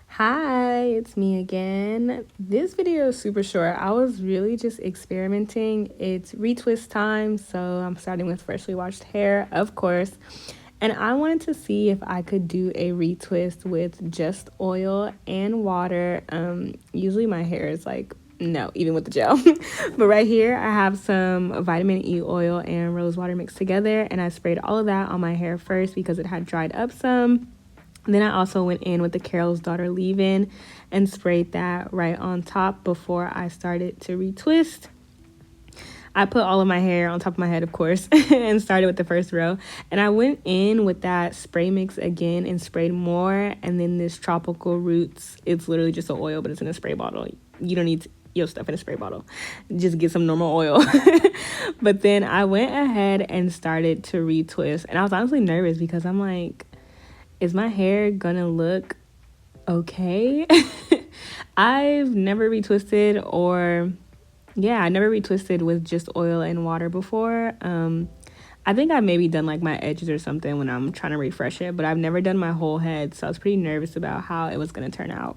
Hi, it's me again. This video is super short. I was really just experimenting. It's retwist time, so I'm starting with freshly washed hair, of course. And I wanted to see if I could do a retwist with just oil and water. Usually my hair is like, no, even with the gel. But right here, I have some vitamin E oil and rose water mixed together, and I sprayed all of that on my hair first because it had dried up some. Then I also went in with the Carol's Daughter leave-in and sprayed that right on top before I started to retwist. I put all of my hair on top of my head, of course, and started with the first row. And I went in with that spray mix again and sprayed more. And then this Tropical Roots, it's literally just an oil, but it's in a spray bottle. You don't need your stuff in a spray bottle. Just get some normal oil. But then I went ahead and started to retwist. And I was honestly nervous because I'm like, is my hair gonna look okay? I've never retwisted I never retwisted with just oil and water before. I think I've maybe done like my edges or something when I'm trying to refresh it, but I've never done my whole head, so I was pretty nervous about how it was gonna turn out.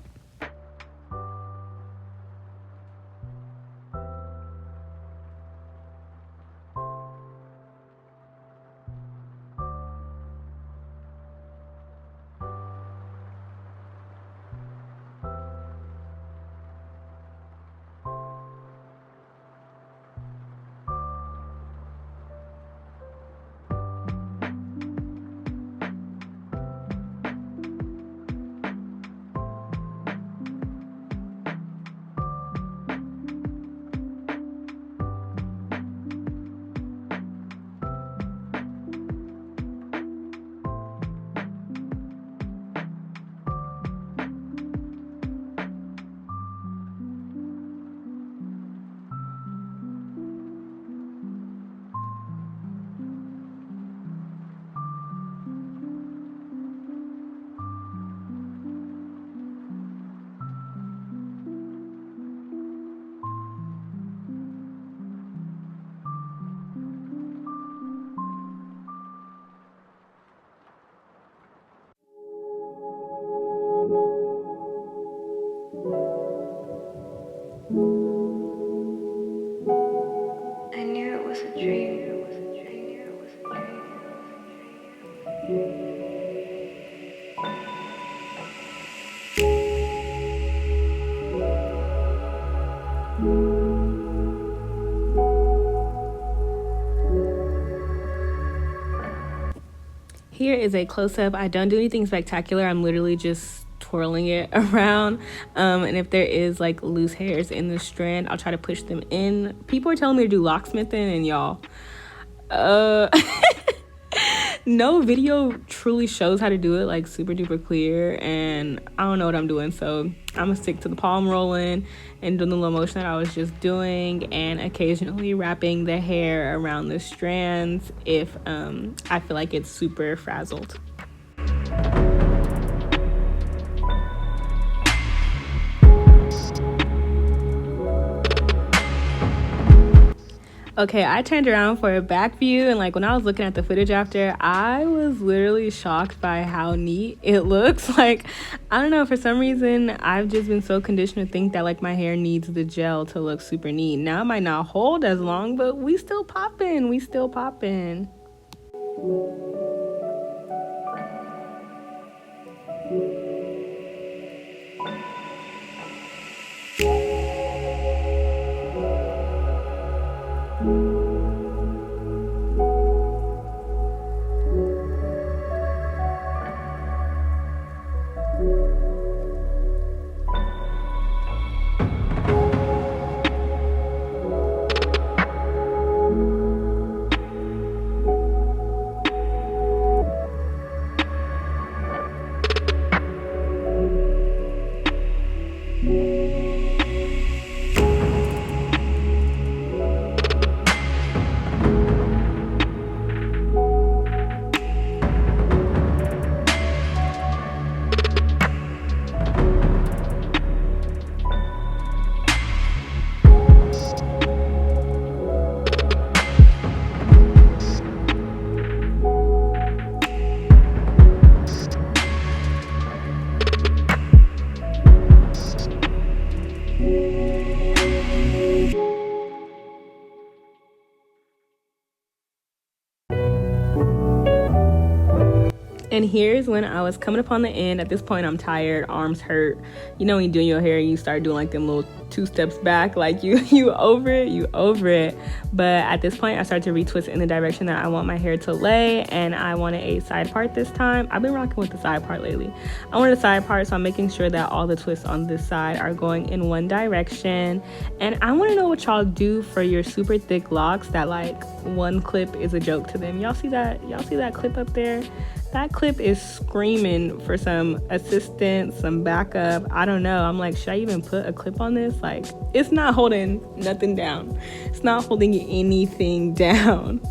I knew it was a dream. Here is a close-up. I don't do anything spectacular. I'm literally just twirling it around. And if there is like loose hairs in the strand, I'll try to push them in. People are telling me to do locksmithing, and y'all, no video truly shows how to do it like super duper clear, and I don't know what I'm doing, so I'm gonna stick to the palm rolling and doing the low motion that I was just doing, and occasionally wrapping the hair around the strands if I feel like it's super frazzled. Okay, I turned around for a back view, and like when I was looking at the footage after, I was literally shocked by how neat it looks. Like, I don't know, for some reason I've just been so conditioned to think that like my hair needs the gel to look super neat. Now it might not hold as long, but we still popping. And here's when I was coming upon the end. At this point, I'm tired, arms hurt. You know, when you're doing your hair, you start doing like them little 2 steps back, like you over it. But at this point, I started to retwist in the direction that I want my hair to lay, and I wanted a side part this time. I've been rocking with the side part lately. I wanted a side part, so I'm making sure that all the twists on this side are going in one direction. And I want to know what y'all do for your super thick locks that like one clip is a joke to them. Y'all see that clip up there? That clip is screaming for some assistance, some backup. I don't know. I'm like, should I even put a clip on this? Like, it's not holding nothing down. It's not holding anything down.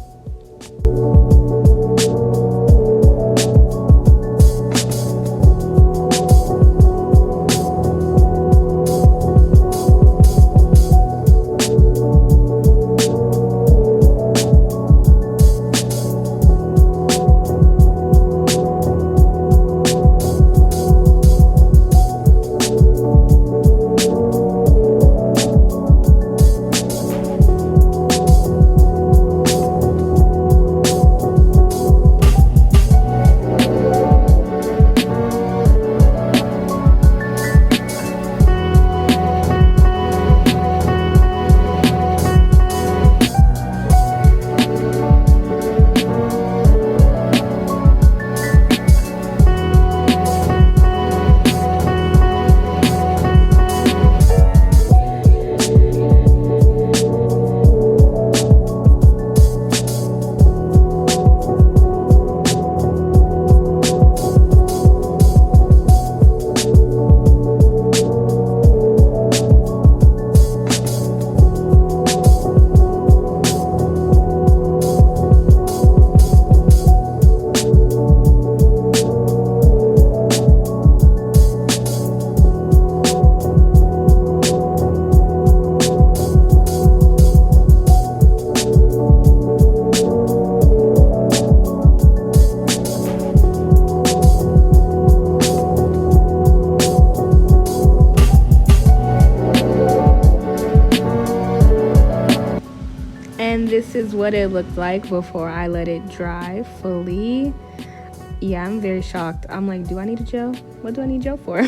And this is what it looked like before I let it dry fully. Yeah, I'm very shocked. I'm like, do I need a gel? What do I need gel for?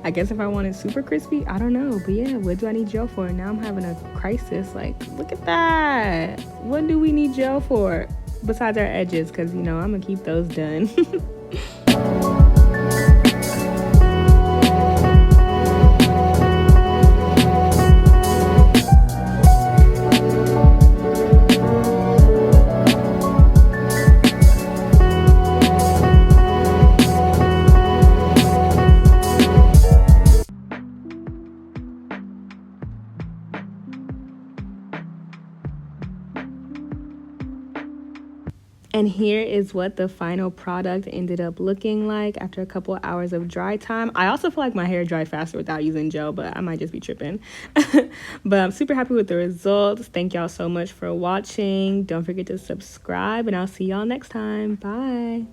I guess if I want it super crispy, I don't know. But yeah, what do I need gel for? Now I'm having a crisis. Like, look at that. What do we need gel for? Besides our edges, because, you know, I'm going to keep those done. And here is what the final product ended up looking like after a couple of hours of dry time. I also feel like my hair dried faster without using gel, but I might just be tripping. But I'm super happy with the results. Thank y'all so much for watching. Don't forget to subscribe, and I'll see y'all next time. Bye.